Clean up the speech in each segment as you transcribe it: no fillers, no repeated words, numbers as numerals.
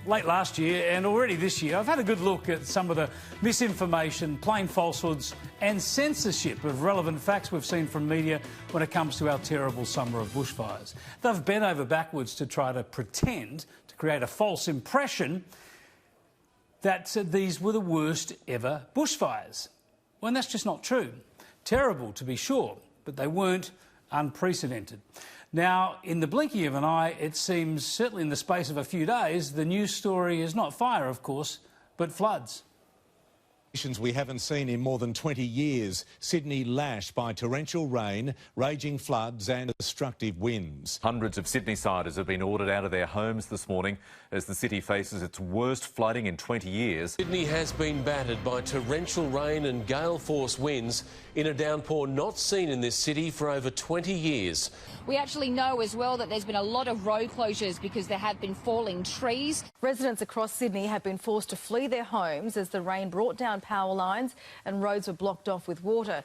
late last year and already this year, I've had a good look at some of the misinformation, plain falsehoods and censorship of relevant facts we've seen from media when it comes to our terrible summer of bushfires. They've bent over backwards to try to pretend, to create a false impression that these were the worst ever bushfires. When that's just not true. Terrible, to be sure, but they weren't unprecedented. Now, in the blinking of an eye, it seems, certainly in the space of a few days, the news story is not fire, of course, but floods. We haven't seen in more than 20 years. Sydney lashed by torrential rain, raging floods and destructive winds. Hundreds of Sydney-siders have been ordered out of their homes this morning as the city faces its worst flooding in 20 years. Sydney has been battered by torrential rain and gale-force winds in a downpour not seen in this city for over 20 years. We actually know as well that there's been a lot of road closures because there have been falling trees. Residents across Sydney have been forced to flee their homes as the rain brought down power lines and roads were blocked off with water.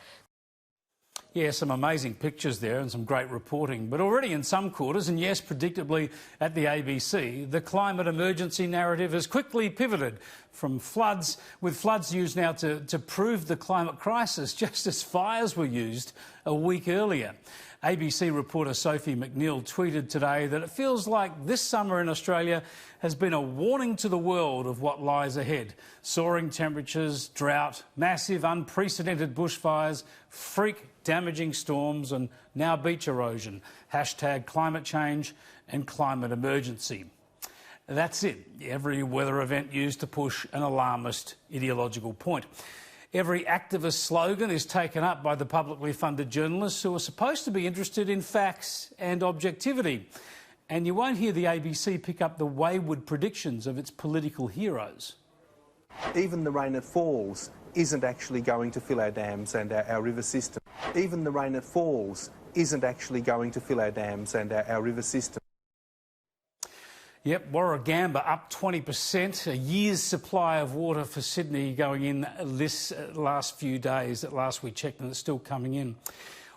Yeah, some amazing pictures there and some great reporting. But already in some quarters, and yes, predictably at the ABC, the climate emergency narrative has quickly pivoted from floods, with floods used now to prove the climate crisis, just as fires were used a week earlier. ABC reporter Sophie McNeil tweeted today that it feels like this summer in Australia has been a warning to the world of what lies ahead. Soaring temperatures, drought, massive unprecedented bushfires, freak damaging storms and now beach erosion. Hashtag climate change and climate emergency. That's it. Every weather event used to push an alarmist ideological point. Every activist slogan is taken up by the publicly funded journalists who are supposed to be interested in facts and objectivity. And you won't hear the ABC pick up the wayward predictions of its political heroes. Even the rain that falls isn't actually going to fill our dams and our river system. Even the rain that falls isn't actually going to fill our dams and our river system. Yep, Warragamba up 20%, a year's supply of water for Sydney going in this last few days. At last we checked and it's still coming in.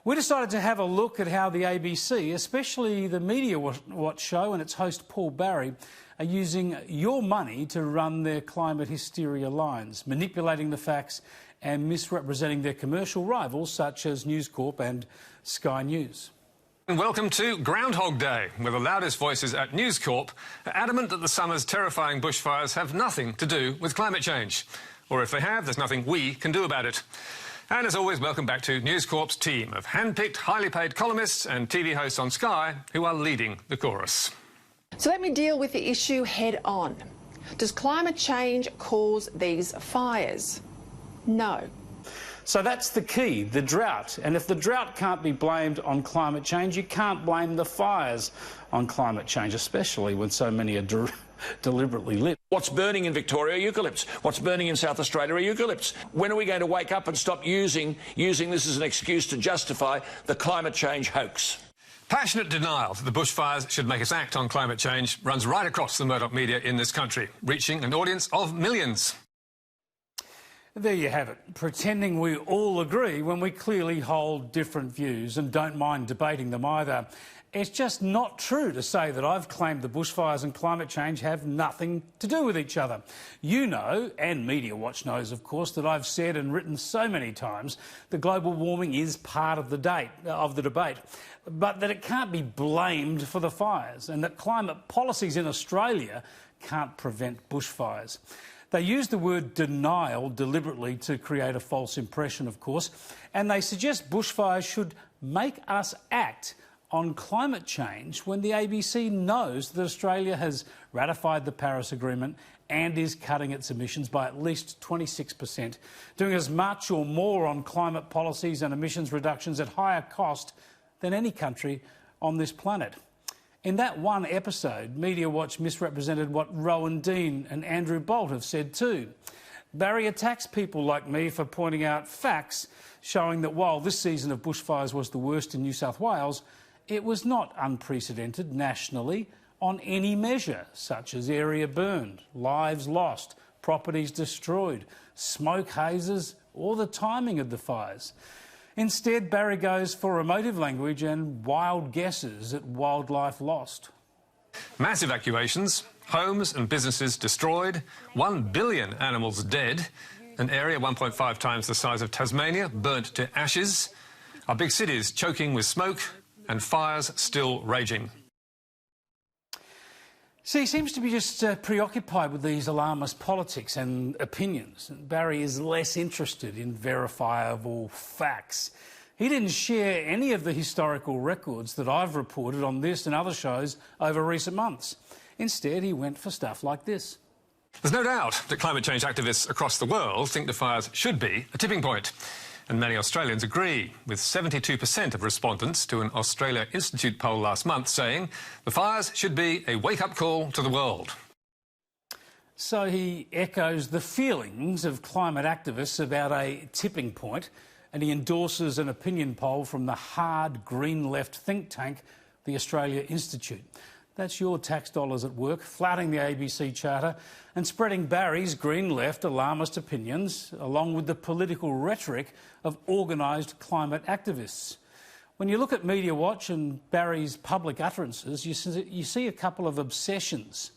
We decided to have a look at how the ABC, especially the Media Watch show and its host Paul Barry, are using your money to run their climate hysteria lines, manipulating the facts and misrepresenting their commercial rivals such as News Corp and Sky News. And welcome to Groundhog Day, where the loudest voices at News Corp are adamant that the summer's terrifying bushfires have nothing to do with climate change. Or if they have, there's nothing we can do about it. And as always, welcome back to News Corp's team of hand-picked, highly paid columnists and TV hosts on Sky who are leading the chorus. So let me deal with the issue head on. Does climate change cause these fires? No. So that's the key, the drought. And if the drought can't be blamed on climate change, you can't blame the fires on climate change, especially when so many are deliberately lit. What's burning in Victoria are eucalypts. What's burning in South Australia are eucalypts. When are we going to wake up and stop using this as an excuse to justify the climate change hoax? Passionate denial that the bushfires should make us act on climate change runs right across the Murdoch media in this country, reaching an audience of millions. There you have it, pretending we all agree when we clearly hold different views and don't mind debating them either. It's just not true to say that I've claimed the bushfires and climate change have nothing to do with each other. You know, and Media Watch knows, of course, that I've said and written so many times that global warming is part of the debate, but that it can't be blamed for the fires and that climate policies in Australia can't prevent bushfires. They use the word denial deliberately to create a false impression, of course, and they suggest bushfires should make us act on climate change when the ABC knows that Australia has ratified the Paris Agreement and is cutting its emissions by at least 26%, doing as much or more on climate policies and emissions reductions at higher cost than any country on this planet. In that one episode, Media Watch misrepresented what Rowan Dean and Andrew Bolt have said too. Barry attacks people like me for pointing out facts showing that while this season of bushfires was the worst in New South Wales, it was not unprecedented nationally on any measure, such as area burned, lives lost, properties destroyed, smoke hazes, or the timing of the fires. Instead, Barry goes for emotive language and wild guesses at wildlife lost. Mass evacuations, Homes and businesses destroyed, 1 billion animals dead, an area 1.5 times the size of Tasmania burnt to ashes, our big cities choking with smoke, and fires still raging. See, he seems to be just preoccupied with these alarmist politics and opinions. Barry is less interested in verifiable facts. He didn't share any of the historical records that I've reported on this and other shows over recent months. Instead, he went for stuff like this. There's no doubt that climate change activists across the world think the fires should be a tipping point. And many Australians agree, with 72% of respondents to an Australia Institute poll last month saying the fires should be a wake-up call to the world. So he echoes the feelings of climate activists about a tipping point, and he endorses an opinion poll from the hard green left think tank, the Australia Institute. That's your tax dollars at work, flouting the ABC Charter and spreading Barry's green left alarmist opinions along with the political rhetoric of organised climate activists. When you look at Media Watch and Barry's public utterances, you see a couple of obsessions.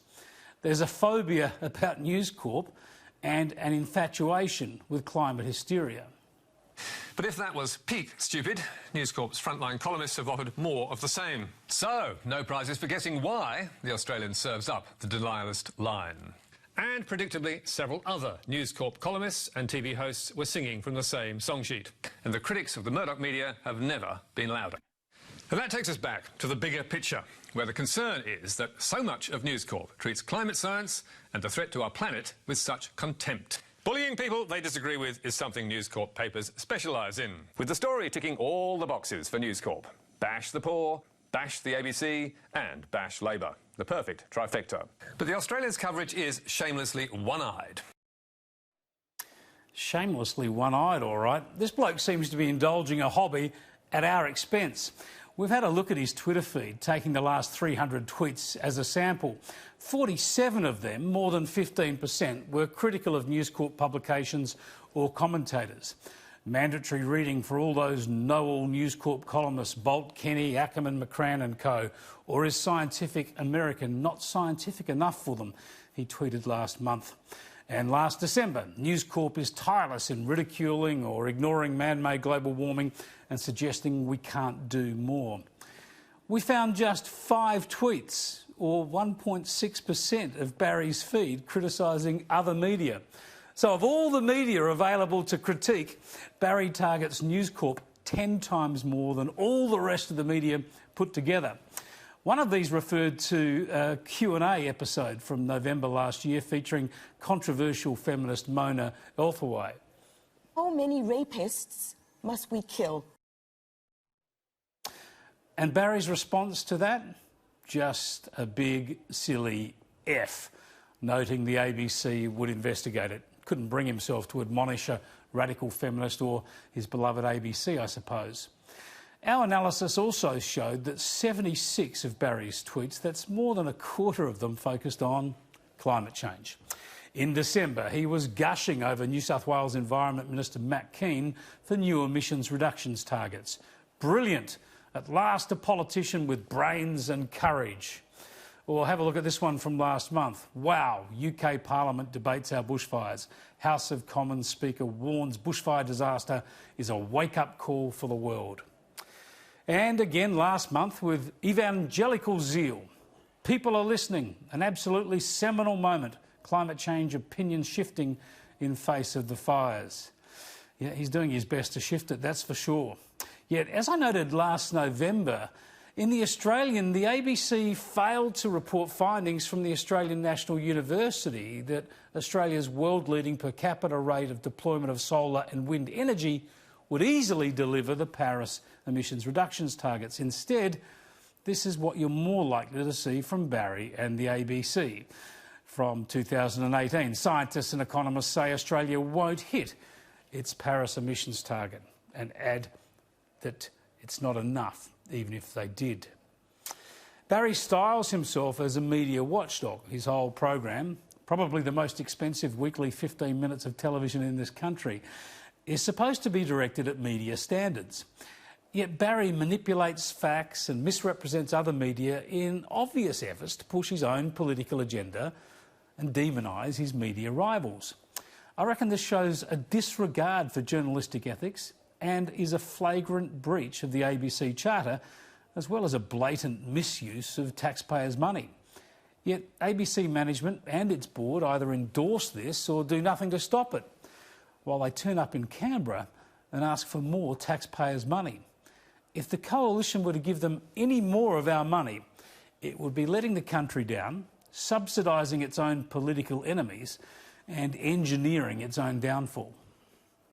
There's a phobia about News Corp and an infatuation with climate hysteria. But if that was peak stupid, News Corp's frontline columnists have offered more of the same. So, no prizes for guessing why the Australian serves up the denialist line. And predictably, several other News Corp columnists and TV hosts were singing from the same song sheet. And the critics of the Murdoch media have never been louder. And that takes us back to the bigger picture, where the concern is that so much of News Corp treats climate science and the threat to our planet with such contempt. Bullying people they disagree with is something News Corp papers specialise in, with the story ticking all the boxes for News Corp. Bash the poor, bash the ABC and bash Labor. The perfect trifecta. But the Australia's coverage is shamelessly one-eyed. Shamelessly one-eyed, all right. This bloke seems to be indulging a hobby at our expense. We've had a look at his Twitter feed, taking the last 300 tweets as a sample. 47 of them, more than 15%, were critical of News Corp publications or commentators. Mandatory reading for all those know-all News Corp columnists, Bolt, Kenny, Ackerman, McCrann and co. Or is Scientific American not scientific enough for them? He tweeted last month. And last December, News Corp is tireless in ridiculing or ignoring man-made global warming and suggesting we can't do more. We found just 5 tweets, or 1.6% of Barry's feed, criticising other media. So of all the media available to critique, Barry targets News Corp 10 times more than all the rest of the media put together. One of these referred to a Q&A episode from November last year featuring controversial feminist Mona Elthaway. How many rapists must we kill? And Barry's response to that? Just a big, silly F, noting the ABC would investigate it. Couldn't bring himself to admonish a radical feminist or his beloved ABC, I suppose. Our analysis also showed that 76 of Barry's tweets, that's more than a quarter of them, focused on climate change. In December, he was gushing over New South Wales Environment Minister Matt Keane for new emissions reductions targets. Brilliant. At last, a politician with brains and courage. Or have a look at this one from last month. Wow, UK Parliament debates our bushfires. House of Commons Speaker warns bushfire disaster is a wake-up call for the world. And again last month with evangelical zeal. People are listening. An absolutely seminal moment. Climate change opinion shifting in face of the fires. Yeah, he's doing his best to shift it, that's for sure. Yet, as I noted last November, in The Australian, the ABC failed to report findings from the Australian National University that Australia's world-leading per capita rate of deployment of solar and wind energy would easily deliver the Paris emissions reductions targets. Instead, this is what you're more likely to see from Barry and the ABC. From 2018, scientists and economists say Australia won't hit its Paris emissions target and add that it's not enough, even if they did. Barry styles himself as a media watchdog. His whole program, probably the most expensive weekly 15 minutes of television in this country, is supposed to be directed at media standards. Yet Barry manipulates facts and misrepresents other media in obvious efforts to push his own political agenda and demonise his media rivals. I reckon this shows a disregard for journalistic ethics and is a flagrant breach of the ABC Charter, as well as a blatant misuse of taxpayers' money. Yet ABC management and its board either endorse this or do nothing to stop it, while they turn up in Canberra and ask for more taxpayers' money. If the coalition were to give them any more of our money, it would be letting the country down, subsidising its own political enemies and engineering its own downfall.